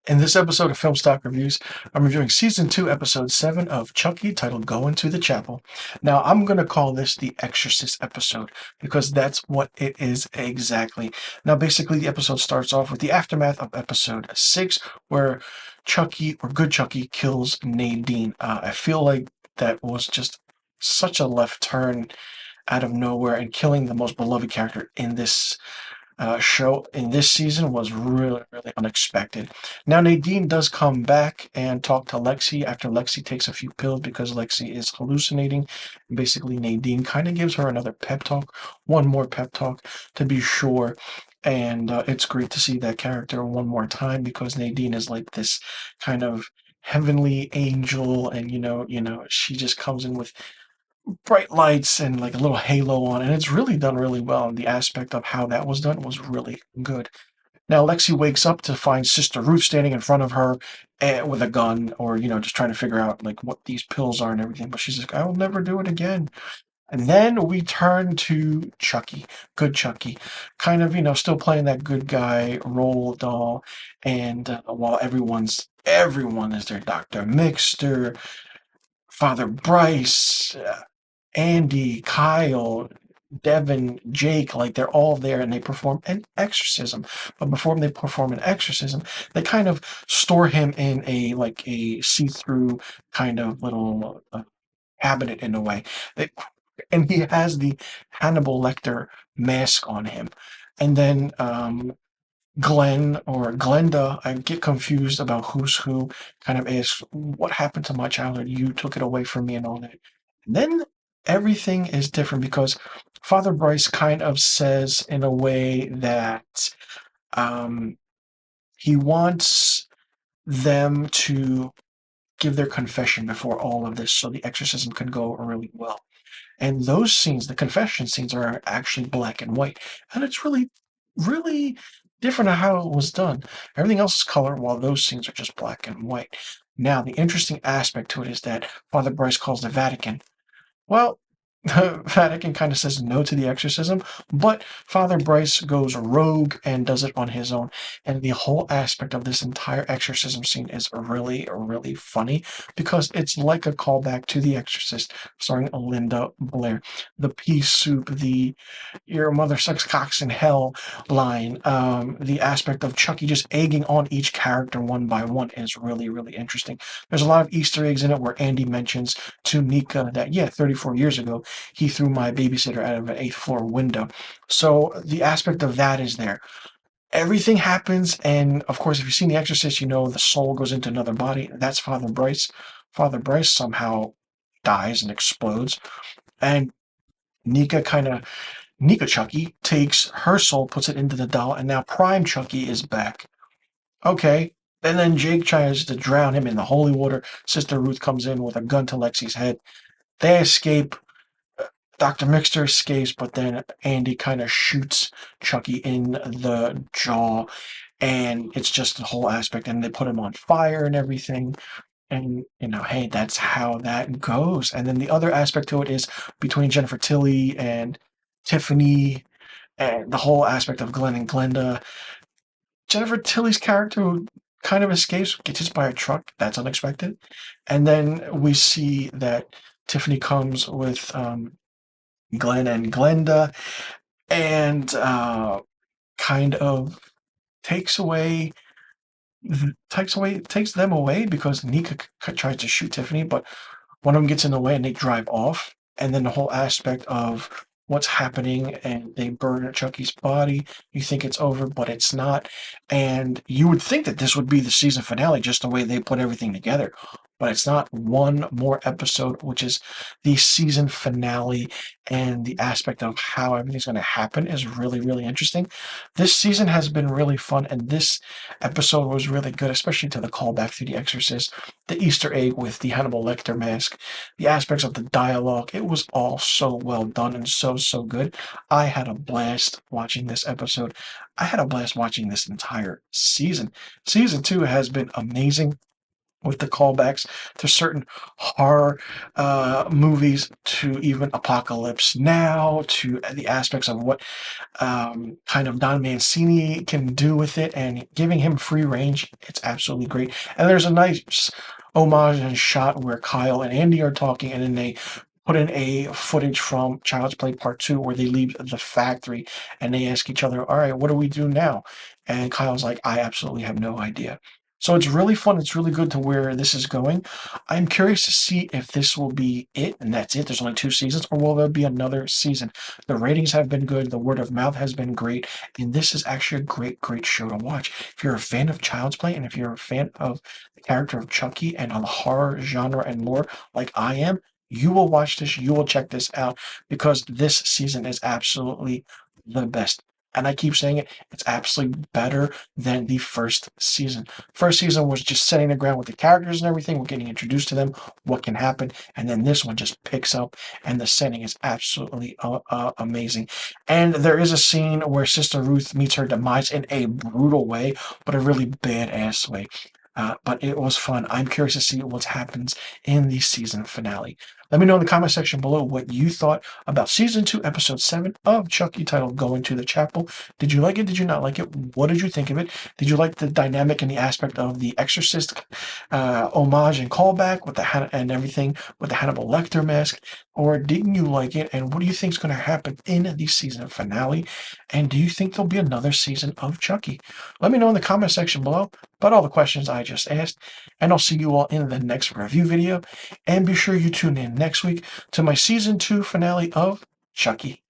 In this episode of Film Stock Reviews, I'm reviewing Season 2, Episode 7 of Chucky, titled Goin to the Chapel. Now, I'm going to call this the Exorcist episode because that's what it is exactly. Now, basically, the episode starts off with the aftermath of Episode 6, where Chucky, or Good Chucky, kills Nadine. I feel like that was just such a left turn out of nowhere, and killing the most beloved character in this show in this season was really, really unexpected. Now, Nadine does come back and talk to Lexi after Lexi takes a few pills because Lexi is hallucinating. Basically, Nadine kind of gives her another pep talk, one more pep talk to be sure. And it's great to see that character one more time because Nadine is like this kind of heavenly angel, and she just comes in with bright lights and like a little halo on, and it's really done really well. And the aspect of how that was done was really good. Now Lexi wakes up to find Sister Ruth standing in front of her with a gun, or just trying to figure out like what these pills are and everything. But she's like, "I will never do it again." And then we turn to Chucky, good Chucky, kind of still playing that good guy role doll, and while everyone is there, Dr. Mixter, Father Bryce, Andy, Kyle, Devin, Jake, like they're all there and they perform an exorcism. But before they perform an exorcism, they kind of store him in a see-through kind of little cabinet in a way. They, and he has the Hannibal Lecter mask on him. And then Glenn or Glenda, I get confused about who's who, kind of asks, "What happened to my childhood? You took it away from me," and all that. And then everything is different because Father Bryce kind of says in a way that um, he wants them to give their confession before all of this so the exorcism can go really well. And those scenes, the confession scenes, are actually black and white. And it's really, really different on how it was done. Everything else is color, while those scenes are just black and white. Now, the interesting aspect to it is that Father Bryce calls the Vatican. Well, the Vatican kind of says no to the exorcism, but Father Bryce goes rogue and does it on his own. And the whole aspect of this entire exorcism scene is really, really funny because it's like a callback to The Exorcist, starring Linda Blair. The pea soup, the "your mother sucks cocks in hell" line, the aspect of Chucky just egging on each character one by one is really, really interesting. There's a lot of Easter eggs in it where Andy mentions to Nika that, yeah, 34 years ago, he threw my babysitter out of an eighth floor window. So the aspect of that is there. Everything happens, and of course, if you've seen The Exorcist, you know the soul goes into another body. That's Father Bryce. Father Bryce somehow dies and explodes, and Nika kind of Nika Chucky takes her soul, puts it into the doll, and now Prime Chucky is back. Okay. And then Jake tries to drown him in the holy water. Sister Ruth comes in with a gun to Lexi's head. They escape. Dr. Mixter escapes, but then Andy kind of shoots Chucky in the jaw, and it's just the whole aspect. And they put him on fire and everything. And, hey, that's how that goes. And then the other aspect to it is between Jennifer Tilly and Tiffany, and the whole aspect of Glenn and Glenda. Jennifer Tilly's character kind of escapes, gets hit by a truck. That's unexpected. And then we see that Tiffany comes with Glenn and Glenda, and kind of takes away takes them away because Nika tries to shoot Tiffany, but one of them gets in the way and they drive off. And then the whole aspect of what's happening, and they burn Chucky's body. You think it's over, but it's not. And you would think that this would be the season finale, just the way they put everything together. But it's not. One more episode, which is the season finale, and the aspect of how everything's going to happen is really, really interesting. This season has been really fun, and this episode was really good, especially to the callback to The Exorcist, the Easter egg with the Hannibal Lecter mask, the aspects of the dialogue. It was all so well done and so, so good. I had a blast watching this episode. I had a blast watching this entire season. Season 2 has been amazing. with the callbacks to certain horror movies, to even Apocalypse Now, to the aspects of what kind of Don Mancini can do with it, and giving him free range. It's absolutely great. And there's a nice homage and shot where Kyle and Andy are talking, and then they put in a footage from Child's Play Part 2 where they leave the factory and they ask each other, all right, what do we do now? And Kyle's like, I absolutely have no idea. So it's really fun. It's really good to where this is going. I'm curious to see if this will be it and that's it. There's only 2 seasons, or will there be another season? The ratings have been good. The word of mouth has been great. And this is actually a great, great show to watch. If you're a fan of Child's Play and if you're a fan of the character of Chucky and on the horror genre and lore like I am, you will watch this. You will check this out because this season is absolutely the best. And I keep saying it, it's absolutely better than the first season. First season was just setting the ground with the characters and everything. We're getting introduced to them, what can happen. And then this one just picks up, and the setting is absolutely amazing. And there is a scene where Sister Ruth meets her demise in a brutal way, but a really badass way. But it was fun. I'm curious to see what happens in the season finale. Let me know in the comment section below what you thought about season 2, episode 7 of Chucky, titled Going to the Chapel. Did you like it? Did you not like it? What did you think of it? Did you like the dynamic and the aspect of the Exorcist homage and callback with and everything with the Hannibal Lecter mask? Or didn't you like it? And what do you think is going to happen in the season finale? And do you think there'll be another season of Chucky? Let me know in the comment section below about all the questions I just asked. And I'll see you all in the next review video. And be sure you tune in next week to my season 2 finale of Chucky.